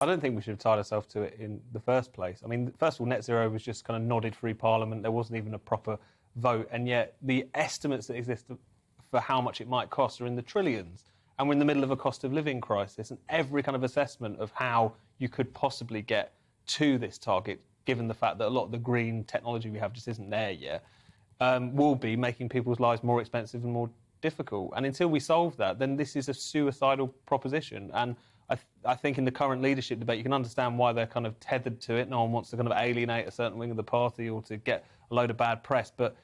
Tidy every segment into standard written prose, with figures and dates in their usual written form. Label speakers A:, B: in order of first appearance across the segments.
A: I don't think we should have tied ourselves to it in the first place. I mean, first of all, net zero was just kind of nodded through Parliament. There wasn't even a proper vote. And yet the estimates that exist for how much it might cost are in the trillions. And we're in the middle of a cost of living crisis. And every kind of assessment of how you could possibly get to this target, given the fact that a lot of the green technology we have just isn't there yet, will be making people's lives more expensive and more difficult. And until we solve that, then this is a suicidal proposition. And I think in the current leadership debate, you can understand why they're kind of tethered to it. No one wants to kind of alienate a certain wing of the party or to get a load of bad press. But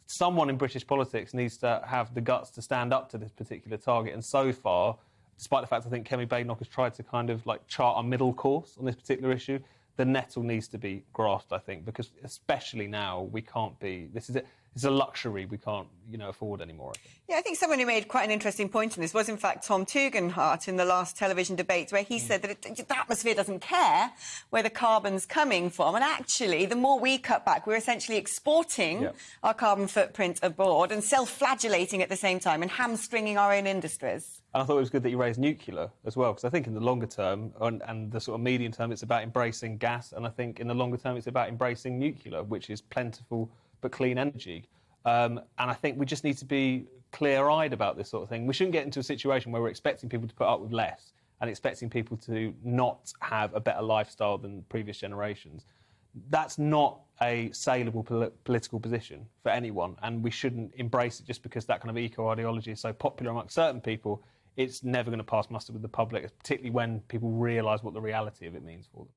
A: someone in British politics needs to have the guts to stand up to this particular target. And so far, despite the fact I think Kemi Badenoch has tried to kind of like chart a middle course on this particular issue, the nettle needs to be grasped, I think, because especially now we can't be. This is it's a luxury we can't, afford anymore, I think.
B: Yeah, I think someone who made quite an interesting point in this was, in fact, Tom Tugendhat in the last television debate, where he said that the atmosphere doesn't care where the carbon's coming from. And actually, the more we cut back, we're essentially exporting our carbon footprint abroad and self-flagellating at the same time and hamstringing our own industries.
A: And I thought it was good that you raised nuclear as well, because I think in the longer term and the sort of medium term, it's about embracing gas. And I think in the longer term, it's about embracing nuclear, which is plentiful but clean energy. And I think we just need to be clear-eyed about this sort of thing. We shouldn't get into a situation where we're expecting people to put up with less and expecting people to not have a better lifestyle than previous generations. That's not a saleable political position for anyone, and we shouldn't embrace it just because that kind of eco-ideology is so popular among certain people. It's never going to pass muster with the public, particularly when people realise what the reality of it means for them.